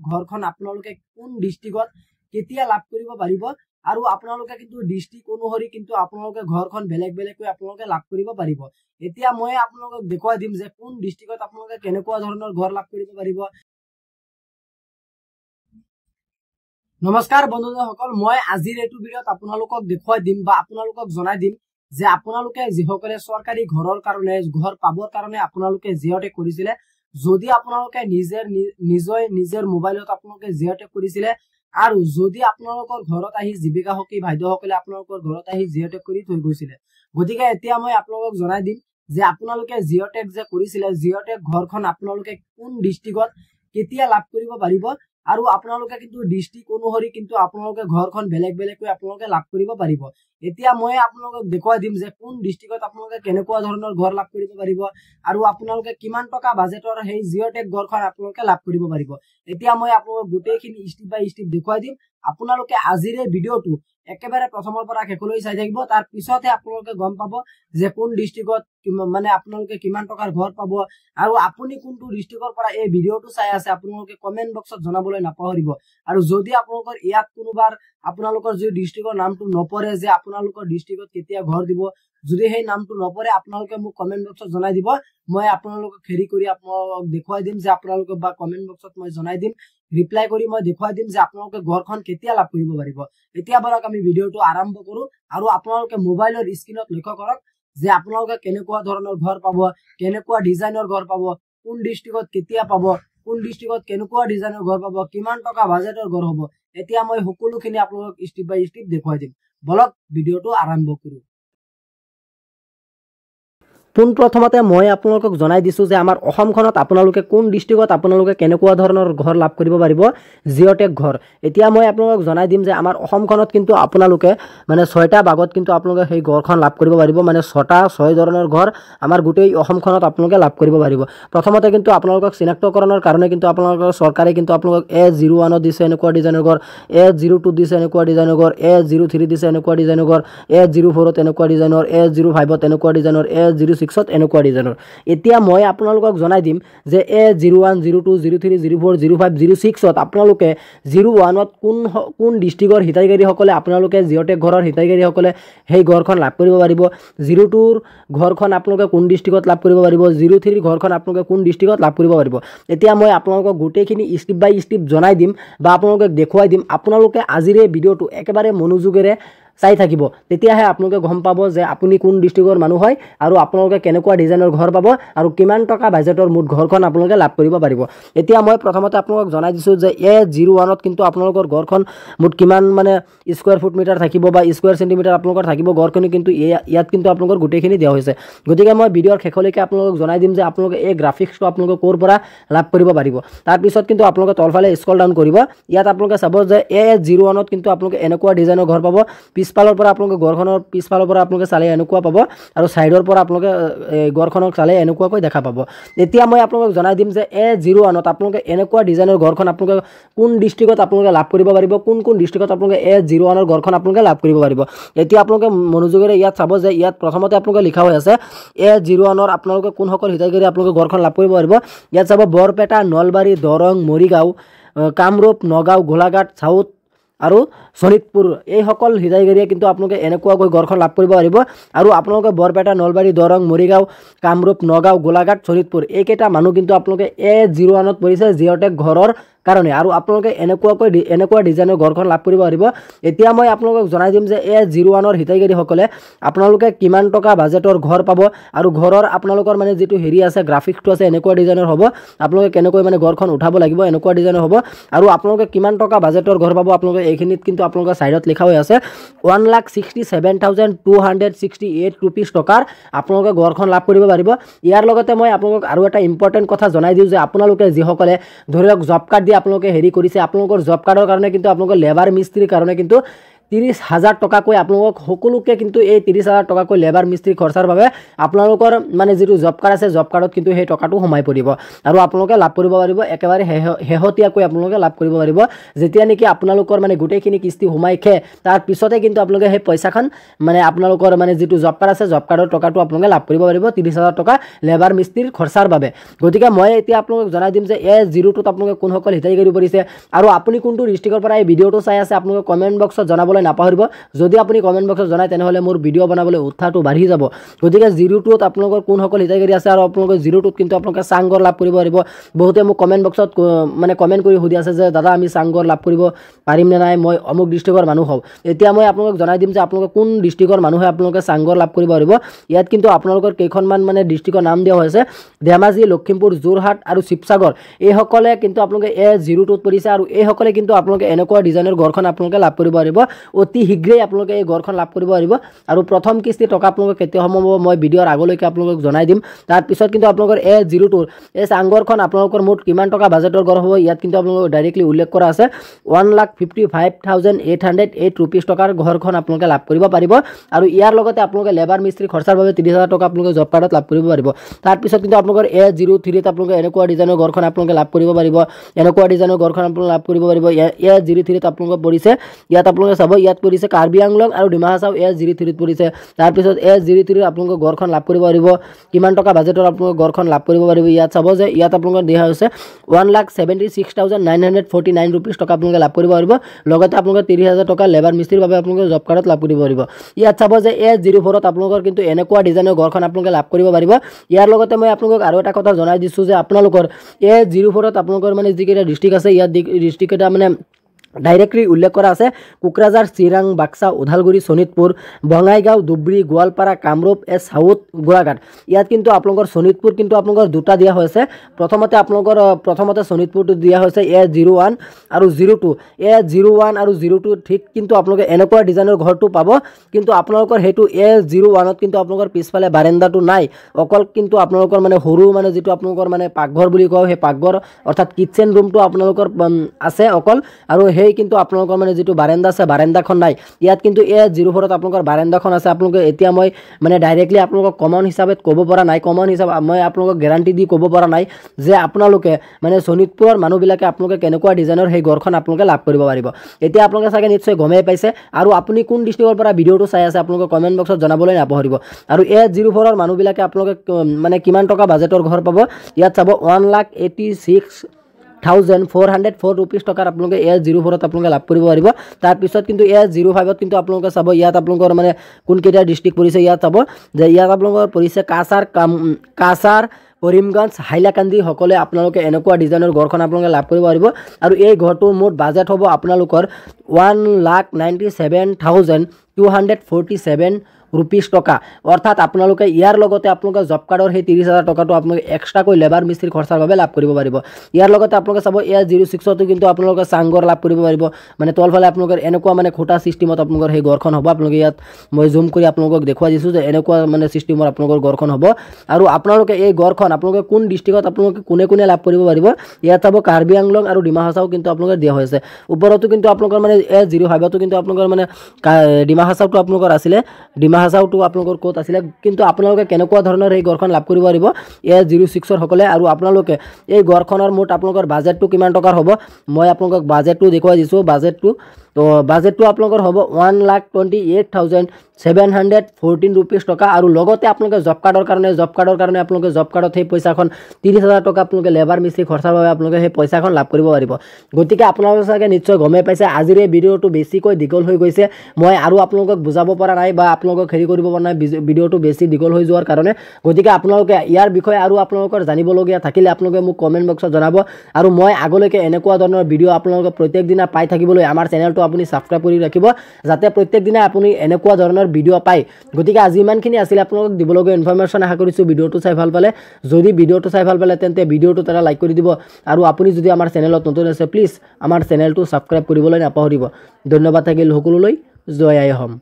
ঘৰখন আপোনালোকে কোন ডিস্ট্ৰিক্টত কেতিয়া লাভ কৰিব পাৰিব আৰু আপোনালোকে কিন্তু ডিস্ট্ৰিক্ট অনুসৰি কিন্তু আপোনালোকে ঘৰখন বেলেগ বেলেগকৈ আপোনালোকে লাভ কৰিব পাৰিব। এতিয়া মই আপোনালোকক দেখুৱাই দিম যে কোন ডিস্ট্ৰিক্টত আপোনালোকে কেনেকুৱা ধৰণৰ ঘৰ লাভ কৰিব পাৰিব। নমস্কাৰ বন্ধুসকল, মই আজিৰ এইটো ভিডিঅ'ত আপোনালোকক দেখুৱাই দিম বা আপোনালোকক জনাই দিম যে আপোনালোকে যিসকলে চৰকাৰী ঘৰৰ কাৰণে ঘৰ পাবৰ কাৰণে আপোনালোকে জিঅ'টেক কৰিছিলে, যদি আপোনালোকে নিজৰ মোবাইলত আপোনালোকে জিঅ'টেক কৰিছিলে আৰু যদি আপোনালোকৰ ঘৰত আহি জীৱিকা সখী ভাইদেউসকলে আপোনালোকৰ ঘৰত আহি জিঅ'টেক কৰি থৈ গৈছিলে, গতিকে এতিয়া মই আপোনালোকক জনাই দিম যে আপোনালোকে জিঅ'টেক যে কৰিছিলে, জিঅ'টেক ঘৰখন আপোনালোকে কোন ডিস্ট্ৰিক্টত কেতিয়া লাভ কৰিব পাৰিব আৰু আপোনালোকে কিন্তু ডিস্ট্ৰিক্ট অনুসৰি কিন্তু আপোনালোকে ঘৰখন বেলেগ বেলেগকৈ আপোনালোকে লাভ কৰিব পাৰিব। এতিয়া মই আপোনালোকক দেখুৱাই দিম যে কোন ডিস্ট্ৰিক্টত আপোনালোকে কেনেকুৱা ধৰণৰ ঘৰ লাভ কৰিব পাৰিব আৰু আপোনালোকে কিমান টকা বাজেটৰ সেই জিঅ'টেক ঘৰখন আপোনালোকে লাভ কৰিব পাৰিব। এতিয়া মই আপোনালোকক গোটেইখিনি ষ্টেপ বাই ষ্টেপ দেখুৱাই দিম। আপোনালোকে আজিৰ এই ভিডিঅ'টো একেবাৰে প্ৰথমৰ পৰা শেষলৈ চাই থাকিব, তাৰ পিছতহে আপোনালোকে গম পাব যে কোন ডিস্ট্ৰিক্টত মানে আপোনালোকে কিমান টকাৰ ঘৰ পাব আৰু আপুনি কোনটো ডিস্ট্ৰিক্টৰ পৰা এই ভিডিঅ'টো চাই আছে আপোনালোকে কমেন্ট বক্সত জনাবলৈ নাপাহৰিব। আৰু যদি আপোনালোকৰ ইয়াত কোনোবাৰ আপোনালোকৰ যদি ডিস্ট্ৰিক্টৰ নামটো নপৰে যে আপোনালোকৰ ডিস্ট্ৰিক্টত কেতিয়া ঘৰ দিব, যদি সেই নামটো নপৰে আপোনালোকে মোক কমেন্ট বক্সত জনাই দিব, মই আপোনালোকক হেৰি কৰি আপোনালোকক দেখুৱাই দিম যে আপোনালোকে বা কমেন্ট বক্সত মই জনাই দিম, ৰিপ্লাই কৰি মই দেখুৱাই দিম যে আপোনালোকে ঘৰখন কেতিয়া লাভ কৰিব পাৰিব। এতিয়া বৰক আমি ভিডিঅ'টো আৰম্ভ কৰো আৰু আপোনালোকে মোবাইলৰ স্ক্ৰীনত লক্ষ্য কৰক যে আপোনালোকে কেনেকুৱা ধৰণৰ ঘৰ পাব, কেনেকুৱা ডিজাইনৰ ঘৰ পাব, কোন ডিস্ট্ৰিক্টত কেতিয়া পাব, কোন ডিস্ট্ৰিক্টত কেনেকুৱা ডিজাইনৰ ঘৰ পাব, কিমান টকা বাজেটৰ ঘৰ হ'ব। এতিয়া মই সকলোখিনি আপোনালোকক ষ্টেপ বাই ষ্টেপ দেখুৱাই দিম। বলক ভিডিঅ'টো আৰম্ভ কৰো। পোনপ্ৰথমতে মই আপোনালোকক জনাই দিছোঁ যে আমাৰ অসমখনত আপোনালোকে কোন ডিস্ট্ৰিক্টত আপোনালোকে কেনেকুৱা ধৰণৰ ঘৰ লাভ কৰিব পাৰিব জিঅ'টেক ঘৰ। এতিয়া মই আপোনালোকক জনাই দিম যে আমাৰ অসমখনত কিন্তু আপোনালোকে মানে 6টা ভাগত কিন্তু আপোনালোকে সেই ঘৰখন লাভ কৰিব পাৰিব, মানে 6 ধৰণৰ ঘৰ আমাৰ গোটেই অসমখনত আপোনালোকে লাভ কৰিব পাৰিব। প্ৰথমতে কিন্তু আপোনালোকক চিনাক্তকৰণৰ কাৰণে কিন্তু আপোনালোকৰ চৰকাৰে কিন্তু আপোনালোকক A01 দিছে এনেকুৱা ডিজাইনৰ ঘৰ, A02 দিছে এনেকুৱা ডিজাইনৰ ঘৰ, A03 দিছে এনেকুৱা ডিজাইনৰ ঘৰ, A04 এনেকুৱা ডিজাইনৰ, A05 এনেকুৱা ডিজাইনৰ, A06 এনেকুৱা ডিজাইনৰ। এতিয়া মই আপোনালোকক জনাই দিম যে A01, 02, 03, 04, 05, 06 আপোনালোকে 01ত কোন ডিস্ট্ৰিক্টৰ হিতাধিকাৰীসকলে আপোনালোকে জিঅ'টেক ঘৰৰ হিতাধিকাৰীসকলে সেই ঘৰখন লাভ কৰিব পাৰিব, 02ৰ ঘৰখন আপোনালোকে কোন ডিস্ট্ৰিক্টত লাভ কৰিব পাৰিব, 03ৰ ঘৰখন আপোনালোকে কোন ডিস্ট্ৰিক্টত লাভ কৰিব পাৰিব। এতিয়া মই আপোনালোকক গোটেইখিনি ষ্টেপ বাই ষ্টেপ জনাই দিম বা আপোনালোকক দেখুৱাই দিম। আপোনালোকে আজিৰ এই ভিডিঅ'টো একেবাৰে মনোযোগেৰে চাই থাকিব, তেতিয়াহে আপোনালোকে গম পাব যে আপুনি কোন ডিস্ট্ৰিক্টৰ মানুহ হয় আৰু আপোনালোকে কেনেকুৱা ডিজাইনৰ ঘৰ পাব আৰু কিমান টকা বাজেটৰ মুঠ ঘৰখন আপোনালোকে লাভ কৰিব পাৰিব। এতিয়া মই প্ৰথমতে আপোনালোকক জনাই দিছোঁ যে A01ত কিন্তু আপোনালোকৰ ঘৰখন মুঠ কিমান মানে স্কুৱাৰ ফুট মিটাৰ থাকিব বা স্কুৱাৰ চেণ্টিমিটাৰ আপোনালোকৰ থাকিব ঘৰখিনি, কিন্তু ইয়াত কিন্তু আপোনালোকৰ গোটেইখিনি দিয়া হৈছে। গতিকে মই ভিডিঅ'ৰ শেষলৈকে আপোনালোকক জনাই দিম যে আপোনালোকে এই গ্ৰাফিক্সটো আপোনালোকে ক'ৰ পৰা লাভ কৰিব পাৰিব। তাৰপিছত কিন্তু আপোনালোকে তলফালে স্ক্ৰল ডাউন কৰিব, ইয়াত আপোনালোকে চাব যে A01ত কিন্তু আপোনালোকে এনেকুৱা ডিজাইনৰ ঘৰ পাব। পিছফালৰ পৰা আপোনালোকে ঘৰখনৰ পিছফালৰ পৰা আপোনালোকে চালে এনেকুৱা পাব আৰু ছাইডৰ পৰা আপোনালোকে ঘৰখনক চালে এনেকুৱাকৈ দেখা পাব। এতিয়া মই আপোনালোকক জনাই দিম যে A01ত আপোনালোকে এনেকুৱা ডিজাইনৰ ঘৰখন আপোনালোকে কোন ডিস্ট্ৰিক্টত আপোনালোকে লাভ কৰিব পাৰিব, কোন ডিস্ট্ৰিক্টত আপোনালোকে A01ৰ ঘৰখন আপোনালোকে লাভ কৰিব পাৰিব। এতিয়া আপোনালোকে মনোযোগেৰে ইয়াত চাব যে ইয়াত প্ৰথমতে আপোনালোকে লিখা হৈ আছে A01ৰ আপোনালোকে কোনসকল হিতাধিকাৰী আপোনালোকে ঘৰখন লাভ কৰিব পাৰিব। ইয়াত চাব বৰপেটা, নলবাৰী, দৰং, মৰিগাঁও, কামৰূপ, নগাঁও, গোলাঘাট, চাউথ আৰু শোণিতপুৰ এইসকল হিতাধিকাৰীয়ে কিন্তু আপোনালোকে এনেকুৱাকৈ ঘৰখন লাভ কৰিব পাৰিব। আৰু আপোনালোকে বৰপেটা, নলবাৰী, দৰং, মৰিগাঁও, কামৰূপ, নগাঁও, গোলাঘাট, শোণিতপুৰ এইকেইটা মানুহ কিন্তু আপোনালোকে A01ত পৰিছে জিঅ'টেক ঘৰৰ কাৰণে আৰু আপোনালোকে এনেকুৱা ডিজাইনৰ ঘৰখন লাভ কৰিব পাৰিব। এতিয়া মই আপোনালোকক জনাই দিম যে A01ৰ হিতাধিকাৰীসকলে আপোনালোকে কিমান টকা বাজেটৰ ঘৰ পাব আৰু ঘৰৰ আপোনালোকৰ মানে যিটো হেৰি আছে গ্ৰাফিক্সটো আছে এনেকুৱা ডিজাইনৰ হ'ব, আপোনালোকে কেনেকৈ মানে ঘৰখন উঠাব লাগিব এনেকুৱা ডিজাইনৰ হ'ব আৰু আপোনালোকে কিমান টকা বাজেটৰ ঘৰ পাব আপোনালোকে এইখিনিত কিন্তু আপোনালোকৰ ছাইডত লিখা হৈ আছে 1,67,268 ৰুপিজ টকাৰ আপোনালোকে ঘৰখন লাভ কৰিব পাৰিব। ইয়াৰ লগতে মই আপোনালোকক আৰু এটা ইম্পৰ্টেণ্ট কথা জনাই দিওঁ যে আপোনালোকে যিসকলে ধৰি লওক জব কাৰ্ড দি আপোনালোকে হেৰি কৰিছে, আপোনালোকৰ জব কাৰ্ডৰ কাৰণে কিন্তু আপোনালোকৰ লেবাৰ মিস্ত্ৰীৰ কাৰণে কিন্তু 30,000 টকাকৈ আপোনালোকক সকলোকে কিন্তু এই 30,000 টকাকৈ লেবাৰ মিস্ত্ৰী খৰচাৰ বাবে আপোনালোকৰ মানে যিটো জব কাৰ্ড আছে জব কাৰ্ডত কিন্তু সেই টকাটো সোমাই পৰিব আৰু আপোনালোকে লাভ কৰিব পাৰিব একেবাৰে শেহতীয়াকৈ আপোনালোকে লাভ কৰিব পাৰিব যেতিয়া নেকি আপোনালোকৰ মানে গোটেইখিনি কিস্তি সোমাই খে তাৰ পিছতে কিন্তু আপোনালোকে সেই পইচাখন মানে আপোনালোকৰ মানে যিটো জব কাৰ্ড আছে জব কাৰ্ডৰ টকাটো আপোনালোকে লাভ কৰিব পাৰিব 30,000 টকা লেবাৰ মিস্ত্ৰীৰ খৰচাৰ বাবে গতিকে মই এতিয়া আপোনালোকক জনাই দিম যে A02ত আপোনালোকে কোনসকল হিতাধিকাৰী পৰিছে আৰু আপুনি কোনটো ডিস্ট্ৰিক্টৰ পৰা এই ভিডিঅ'টো চাই আছে আপোনালোকে কমেণ্ট বক্সত জনাবলৈ নাপাহৰিব যদি আপুনি কমেণ্ট বক্সত জনায় তেনেহ'লে মোৰ ভিডিঅ' বনাবলৈ উৎসাহটো বাঢ়ি যাব গতিকে 02ত আপোনালোকৰ কোনসকল হিতাধিকাৰী আছে আৰু আপোনালোকে 02ত কিন্তু আপোনালোকে চাংঘৰ লাভ কৰিব পাৰিব বহুতে মোক কমেণ্ট বক্সত মানে কমেণ্ট কৰি সুধি আছে যে দাদা আমি চাংঘৰ লাভ কৰিব পাৰিম নে নাই মই অমুক ডিস্ট্ৰিক্টৰ মানুহ হওঁ এতিয়া মই আপোনালোকক জনাই দিম যে আপোনালোকে কোন ডিস্ট্ৰিক্টৰ মানুহে আপোনালোকে চাংঘৰ লাভ কৰিব পাৰিব ইয়াত কিন্তু আপোনালোকৰ কেইখনমান মানে ডিস্ট্ৰিক্টৰ নাম দিয়া হৈছে ধেমাজি লখিমপুৰ যোৰহাট আৰু শিৱসাগৰ এইসকলে কিন্তু আপোনালোকে A02ত পৰিছে আৰু এইসকলে কিন্তু আপোনালোকে এনেকুৱা ডিজাইনৰ ঘৰখন আপোনালোকে লাভ কৰিব পাৰিব অতি শীঘ্ৰেই আপোনালোকে এই ঘৰখন লাভ কৰিব পাৰিব আৰু প্ৰথম কিস্তি টকা আপোনালোকে কেতিয়া সম্ভৱ হ'ব মই ভিডিঅ'ৰ আগলৈকে আপোনালোকক জনাই দিম তাৰপিছত কিন্তু আপোনালোকৰ A02ৰ এই চাংঘৰখন আপোনালোকৰ মুঠ কিমান টকা বাজেটৰ ঘৰ হ'ব ইয়াত কিন্তু আপোনালোকক ডাইৰেক্টলি উল্লেখ কৰা আছে 1,55,808 ৰুপিজ টকাৰ ঘৰখন আপোনালোকে লাভ কৰিব পাৰিব আৰু ইয়াৰ লগতে আপোনালোকে লেবাৰ মিস্ত্ৰী খৰচাৰ বাবে 30,000 টকা আপোনালোকে জব কাৰ্ডত লাভ কৰিব পাৰিব তাৰপিছত কিন্তু আপোনালোকৰ A03ত আপোনালোকে এনেকুৱা ডিজাইনৰ ঘৰখন আপোনালোকে লাভ কৰিব পাৰিব এনেকুৱা ডিজাইনৰ ঘৰখন আপোনালোকে লাভ কৰিব পাৰিব A03ত আপোনালোকে পৰিছে ইয়াত আপোনালোকে চাব ইয়াত পৰিছে কাৰ্বি আংলং আৰু ডিমা হাছাও A03ত পৰিছে তাৰপিছত A03ত আপোনালোকে ঘৰখন লাভ কৰিব পাৰিব কিমান টকা বাজেটৰ আপোনালোকে ঘৰখন লাভ কৰিব পাৰিব ইয়াত চাব যে ইয়াত আপোনালোকৰ দিয়া হৈছে 1,76,949 ৰুপিজ টকা আপোনালোকে লাভ কৰিব পাৰিব লগতে আপোনালোকে 30,000 টকা লেবাৰ মিস্ত্ৰীৰ বাবে আপোনালোকে জব কাৰ্ডত লাভ কৰিব পাৰিব ইয়াত চাব যে A04ত আপোনালোকৰ কিন্তু এনেকুৱা ডিজাইনৰ ঘৰখন আপোনালোকে লাভ কৰিব পাৰিব ইয়াৰ লগতে মই আপোনালোকক আৰু এটা কথা জনাই দিছোঁ যে আপোনালোকৰ A04ত আপোনালোকৰ মানে যিকেইটা ডিস্ট্ৰিক্ট আছে ইয়াত ডিস্ট্ৰিক্ট এটা মানে ডাইৰেক্টলি উল্লেখ কৰা আছে কোকৰাঝাৰ চিৰাং বাক্সা ওদালগুৰি শোণিতপুৰ বঙাইগাঁও ধুবুৰী গোৱালপাৰা কামৰূপ সাউথ গোলাঘাট ইয়াত কিন্তু আপোনালোকৰ শোণিতপুৰ কিন্তু আপোনালোকৰ দুটা দিয়া হৈছে প্ৰথমতে শোণিতপুৰটো দিয়া হৈছে A01 আৰু 02 A01 আৰু 02 ঠিক কিন্তু আপোনালোকে এনেকুৱা ডিজাইনৰ ঘৰটো পাব কিন্তু আপোনালোকৰ সেইটো A01ত কিন্তু আপোনালোকৰ পিছফালে বাৰান্দাটো নাই অকল কিন্তু আপোনালোকৰ মানে সৰু মানে যিটো আপোনালোকৰ মানে পাকঘৰ বুলি কয় সেই পাকঘৰ অৰ্থাৎ কিচেন ৰুমটো আপোনালোকৰ আছে অকল আৰু কিন্তু আপোনালোকৰ মানে যিটো বাৰান্দা আছে বাৰান্দাখন নাই ইয়াত কিন্তু A04ত আপোনালোকৰ বাৰান্দাখন আছে আপোনালোকে এতিয়া মই মানে ডাইৰেক্টলি আপোনালোকক কমন হিচাপে ক'ব পৰা নাই কমন হিচাপে মই আপোনালোকক গ্যাৰান্টি দি ক'ব পৰা নাই যে আপোনালোকে মানে শোণিতপুৰৰ মানুহবিলাকে আপোনালোকে কেনেকুৱা ডিজাইনৰ সেই ঘৰখন আপোনালোকে লাভ কৰিব পাৰিব এতিয়া আপোনালোকে চাগে নিশ্চয় গমেই পাইছে আৰু আপুনি কোন ডিস্ট্ৰিক্টৰ পৰা ভিডিঅ'টো চাই আছে আপোনালোকে কমেণ্ট বক্সত জনাবলৈ নাপাহৰিব আৰু A04ৰ মানুহবিলাকে আপোনালোকে মানে কিমান টকা বাজেটৰ ঘৰ পাব ইয়াত চাব 1,86,404 ৰুপিজ টকাৰ আপোনালোকে A04ত আপোনালোকে লাভ কৰিব পাৰিব তাৰপিছত কিন্তু A05ত কিন্তু আপোনালোকে চাব ইয়াত আপোনালোকৰ মানে কোনকেইটা ডিস্ট্ৰিক্ট পৰিছে ইয়াত চাব যে ইয়াত আপোনালোকৰ পৰিছে কাছাৰ কৰিমগঞ্জ হাইলাকান্দি সকলে আপোনালোকে এনেকুৱা ডিজাইনৰ ঘৰখন আপোনালোকে লাভ কৰিব পাৰিব আৰু এই ঘৰটোৰ মুঠ বাজেট হ'ব আপোনালোকৰ 1,97,247 ৰুপিজ টকা অৰ্থাৎ আপোনালোকে ইয়াৰ লগতে আপোনালোকে জব কাৰ্ডৰ সেই 30,000 টকাটো আপোনালোকে এক্সট্ৰাকৈ লেবাৰ মিস্ত্ৰী খৰচাৰ বাবে লাভ কৰিব পাৰিব ইয়াৰ লগতে আপোনালোকে চাব A06টো কিন্তু আপোনালোকে চাংঘৰ লাভ কৰিব পাৰিব মানে তলফালে আপোনালোকৰ এনেকুৱা মানে খুঁটা চিষ্টেমত আপোনালোকৰ সেই ঘৰখন হ'ব আপোনালোকে ইয়াত মই জুম কৰি আপোনালোকক দেখুৱাই দিছোঁ যে এনেকুৱা মানে চিষ্টেমৰ আপোনালোকৰ ঘৰখন হ'ব আৰু আপোনালোকে এই ঘৰখন আপোনালোকে কোন ডিস্ট্ৰিক্টত আপোনালোকে কোনে লাভ কৰিব পাৰিব ইয়াত চাব কাৰ্বি আংলং আৰু ডিমা হাছাও কিন্তু আপোনালোকে দিয়া হৈছে ওপৰতো কিন্তু আপোনালোকৰ মানে A05টো কিন্তু আপোনালোকৰ মানে ডিমা হাছাওটো আপোনালোকৰ আছিলে ডিমা হাছাওটো আপোনালোকৰ ক'ত আছিলে কিন্তু আপোনালোকে কেনেকুৱা ধৰণৰ এই ঘৰখন লাভ কৰিব পাৰিব A06ৰ সকলে আৰু আপোনালোকে এই ঘৰখনৰ মুঠ আপোনালোকৰ বাজেটটো কিমান টকাৰ হ'ব মই আপোনালোকক বাজেটটো দেখুৱাই দিছোঁ তো বাজেটটো আপোনালোকৰ হ'ব 1,28,714 ৰুপিজ টকা আৰু লগতে আপোনালোকে জব কাৰ্ডৰ কাৰণে আপোনালোকে জব কাৰ্ডত সেই পইচাখন 30,000 টকা আপোনালোকে লেবাৰ মিস্ত্ৰী খৰচাৰ বাবে আপোনালোকে সেই পইচাখন লাভ কৰিব পাৰিব গতিকে আপোনালোকে চাগে নিশ্চয় গমেই পাইছে আজিৰ এই ভিডিঅ'টো বেছিকৈ দীঘল হৈ গৈছে মই আৰু আপোনালোকক বুজাব পৰা নাই বা আপোনালোকক হেৰি কৰিব পৰা নাই ভিডিঅ'টো বেছি দীঘল হৈ যোৱাৰ কাৰণে গতিকে আপোনালোকে ইয়াৰ বিষয়ে আৰু আপোনালোকৰ জানিবলগীয়া থাকিলে আপোনালোকে মোক কমেণ্ট বক্সত জনাব আৰু মই আগলৈকে এনেকুৱা ধৰণৰ ভিডিঅ' আপোনালোকে প্ৰত্যেক দিনা পাই থাকিবলৈ আমাৰ চেনেলটো আপুনি সাবস্ক্ৰাইব কৰি ৰাখিব যাতে প্ৰত্যেক দিনা আপুনি এনেকুৱা ধৰণৰ ভিডিঅ' পায় গতিকে আজি ইমানখিনি আছিল আপোনালোকক দিবলগীয়া ইনফৰমেশ্যন আশা কৰিছোঁ ভিডিঅ'টো চাই ভাল পালে যদি ভিডিঅ'টো চাই ভাল পালে তেন্তে ভিডিঅ'টোত এটা লাইক কৰি দিব আৰু আপুনি যদি আমাৰ চেনেলত নতুন আছে প্লিজ আমাৰ চেনেলটো সাবস্ক্ৰাইব কৰিবলৈ নাপাহৰিব ধন্যবাদ থাকিল সকলোলৈ জয় আই অসম।